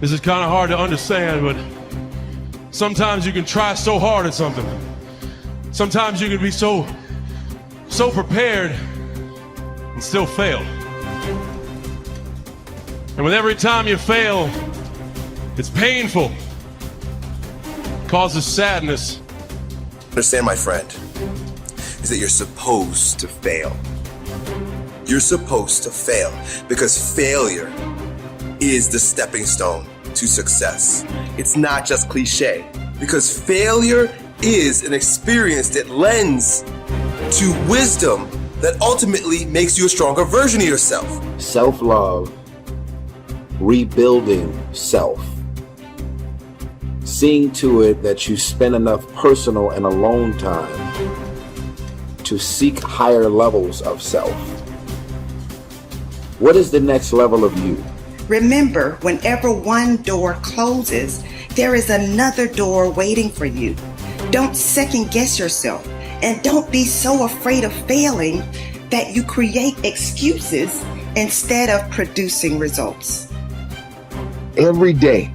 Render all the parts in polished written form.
This is kind of hard to understand, but sometimes you can try so hard at something. Sometimes you can be so prepared and still fail. And with every time you fail, it's painful. It causes sadness. Understand, my friend, is that you're supposed to fail. You're supposed to fail because failure is the stepping stone to success. It's not just cliche, because failure is an experience that lends to wisdom that ultimately makes you a stronger version of yourself. Self-love, rebuilding self, seeing to it that you spend enough personal and alone time to seek higher levels of self. What is the next level of you? Remember, whenever one door closes, there is another door waiting for you. Don't second guess yourself, and don't be so afraid of failing that you create excuses instead of producing results. Every day,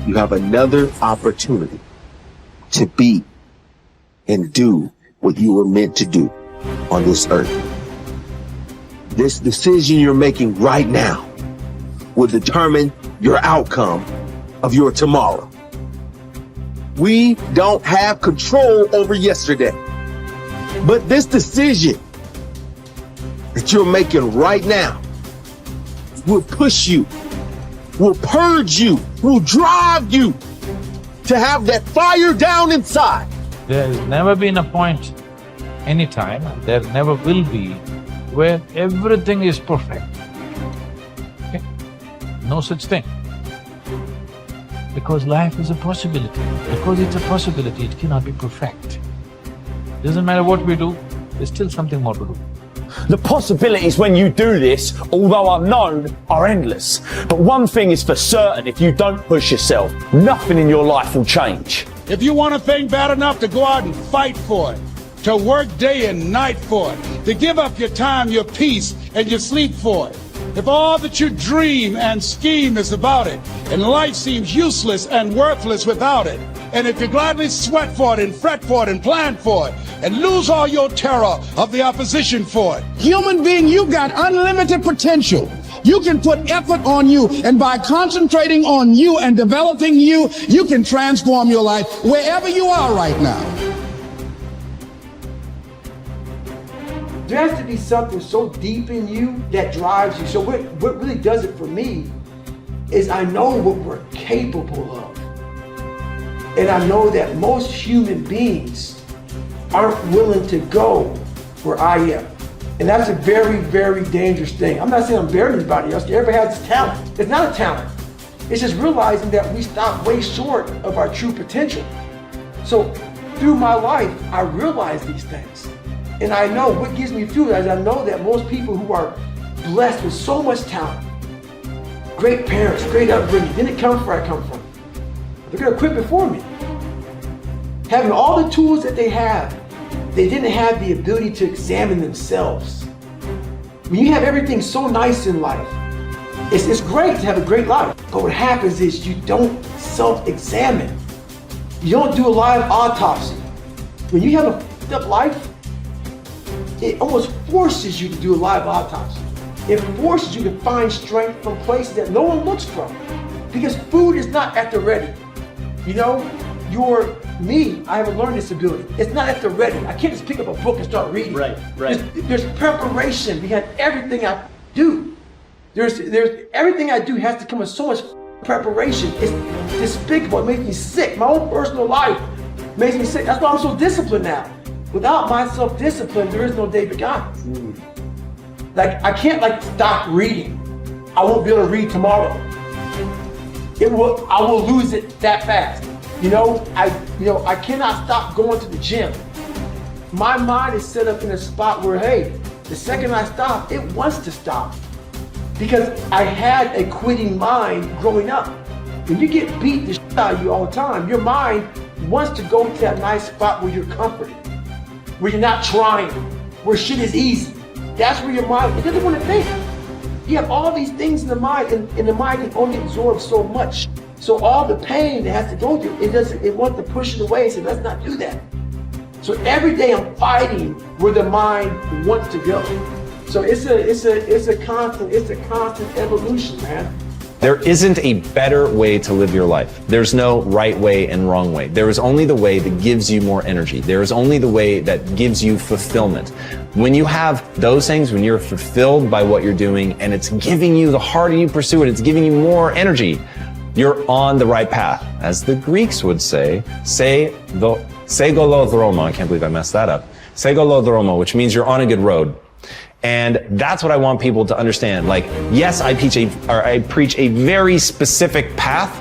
you have another opportunity to be and do what you were meant to do on this earth. This decision you're making right now will determine your outcome of your tomorrow. We don't have control over yesterday, but this decision that you're making right now will push you, will purge you, will drive you to have that fire down inside. There's never been a point, anytime, there never will be, where everything is perfect. Okay? No such thing. Because life is a possibility. Because it's a possibility, it cannot be perfect. Doesn't matter what we do, there's still something more to do. The possibilities when you do this, although unknown, are endless. But one thing is for certain, if you don't push yourself, nothing in your life will change. If you want a thing bad enough to go out and fight for it, to work day and night for it, to give up your time, your peace, and your sleep for it, if all that you dream and scheme is about it, and life seems useless and worthless without it, and if you gladly sweat for it and fret for it and plan for it, and lose all your terror of the opposition for it. Human being, you got unlimited potential. You can put effort on you, and by concentrating on you and developing you, you can transform your life wherever you are right now. There has to be something so deep in you that drives you. So what really does it for me is I know what we're capable of. And I know that most human beings aren't willing to go where I am. And that's a very, very dangerous thing. I'm not saying I'm better than anybody else. Everybody has this talent. It's not a talent. It's just realizing that we stop way short of our true potential. So through my life, I realize these things. And I know what gives me fuel is I know that most people who are blessed with so much talent, great parents, great upbringing, didn't come where I come from. They're gonna quit before me. Having all the tools that they have, they didn't have the ability to examine themselves. When you have everything so nice in life, it's great to have a great life. But what happens is you don't self-examine. You don't do a live autopsy. When you have a f***ed up life, it almost forces you to do a live autopsy. It forces you to find strength from places that no one looks from. Because food is not at the ready. You know, I have a learning disability. It's not at the ready. I can't just pick up a book and start reading. Right. There's preparation behind everything I do. There's everything I do has to come with so much preparation. It's despicable. It makes me sick. My own personal life makes me sick. That's why I'm so disciplined now. Without my self-discipline, there is no David Goggins. Like, I can't stop reading. I won't be able to read tomorrow. I will lose it that fast. I cannot stop going to the gym. My mind is set up in a spot where, hey, the second I stop, it wants to stop. Because I had a quitting mind growing up. When you get beat the shit out of you all the time, your mind wants to go to that nice spot where you're comforted, where you're not trying, where shit is easy. That's where your mind, it doesn't want to think. You have all these things in the mind, and the mind can only absorb so much. So all the pain it has to go through, it wants to push it away and say, let's not do that. So every day I'm fighting where the mind wants to go. So it's a constant evolution, man. There isn't a better way to live your life. There's no right way and wrong way. There is only the way that gives you more energy. There is only the way that gives you fulfillment. When you have those things, when you're fulfilled by what you're doing and it's giving you, the harder you pursue it, it's giving you more energy, you're on the right path. As the Greeks would say, segolodromo, I can't believe I messed that up. Segolodromo, which means you're on a good road. And that's what I want people to understand. Like, yes, I preach a very specific path,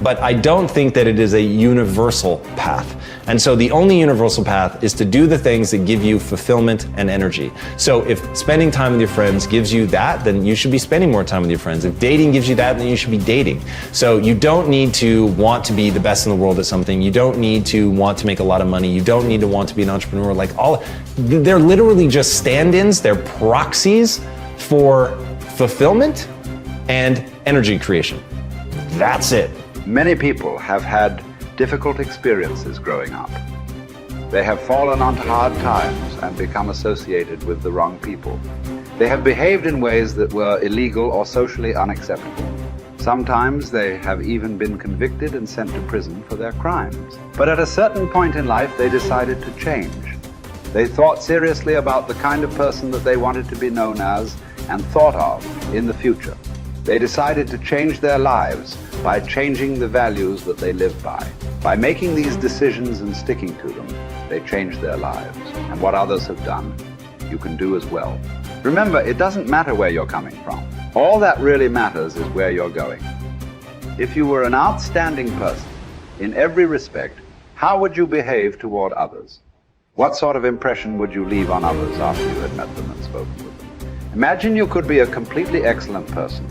but I don't think that it is a universal path. And so the only universal path is to do the things that give you fulfillment and energy. So if spending time with your friends gives you that, then you should be spending more time with your friends. If dating gives you that, then you should be dating. So you don't need to want to be the best in the world at something. You don't need to want to make a lot of money. You don't need to want to be an entrepreneur. Like, they're literally just stand-ins. They're proxies for fulfillment and energy creation. That's it. Many people have had difficult experiences growing up. They have fallen onto hard times and become associated with the wrong people. They have behaved in ways that were illegal or socially unacceptable. Sometimes they have even been convicted and sent to prison for their crimes. But at a certain point in life, they decided to change. They thought seriously about the kind of person that they wanted to be known as and thought of in the future. They decided to change their lives by changing the values that they live by. By making these decisions and sticking to them, they changed their lives. And what others have done, you can do as well. Remember, it doesn't matter where you're coming from. All that really matters is where you're going. If you were an outstanding person in every respect, how would you behave toward others? What sort of impression would you leave on others after you had met them and spoken with them? Imagine you could be a completely excellent person.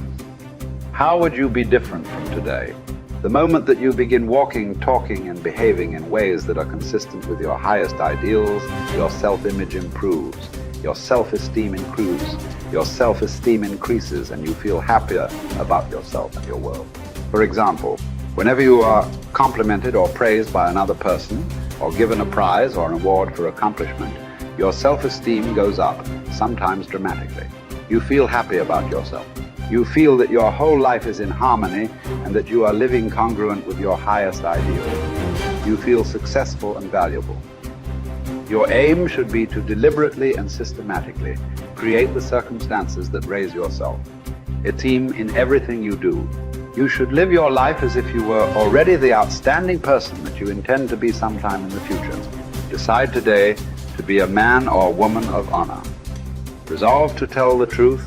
How would you be different from today? The moment that you begin walking, talking, and behaving in ways that are consistent with your highest ideals, your self-image improves, your self-esteem improves, your self-esteem increases, and you feel happier about yourself and your world. For example, whenever you are complimented or praised by another person, or given a prize or an award for accomplishment, your self-esteem goes up, sometimes dramatically. You feel happy about yourself. You feel that your whole life is in harmony and that you are living congruent with your highest ideals. You feel successful and valuable. Your aim should be to deliberately and systematically create the circumstances that raise yourself. Esteem in everything you do. You should live your life as if you were already the outstanding person that you intend to be sometime in the future. Decide today to be a man or woman of honor. Resolve to tell the truth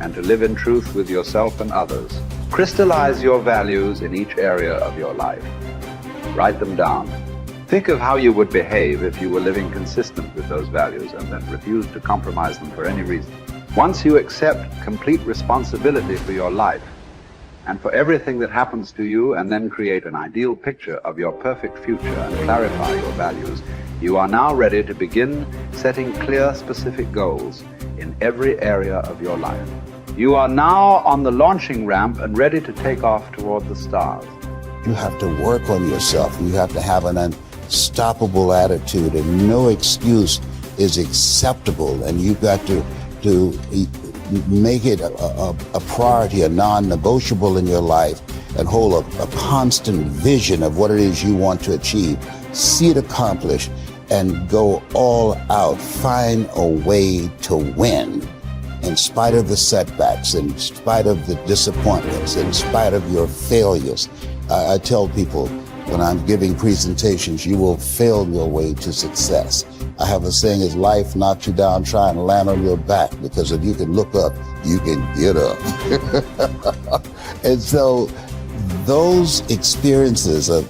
and to live in truth with yourself and others. Crystallize your values in each area of your life. Write them down. Think of how you would behave if you were living consistent with those values and then refused to compromise them for any reason. Once you accept complete responsibility for your life and for everything that happens to you, and then create an ideal picture of your perfect future and clarify your values, you are now ready to begin setting clear, specific goals in every area of your life. You are now on the launching ramp and ready to take off toward the stars. You have to work on yourself. You have to have an unstoppable attitude, and no excuse is acceptable. And you've got to make it a priority, a non-negotiable in your life, and hold a constant vision of what it is you want to achieve. See it accomplished and go all out. Find a way to win in spite of the setbacks, in spite of the disappointments, in spite of your failures. I tell people when I'm giving presentations, you will fail your way to success. I have a saying, is life knocks you down, try and land on your back, because if you can look up, you can get up. And so those experiences of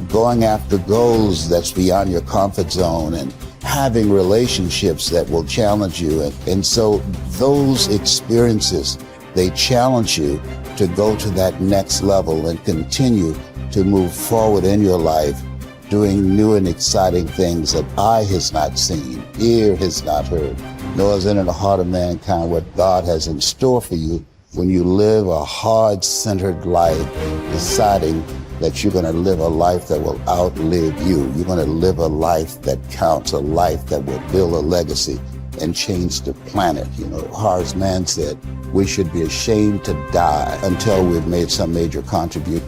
going after goals that's beyond your comfort zone and having relationships that will challenge you. And so those experiences, they challenge you to go to that next level and continue to move forward in your life, doing new and exciting things that eye has not seen, ear has not heard, nor is it in the heart of mankind what God has in store for you when you live a heart-centered life, deciding that you're going to live a life that will outlive you. You're going to live a life that counts, a life that will build a legacy and change the planet. You know, Horace Mann said, we should be ashamed to die until we've made some major contribution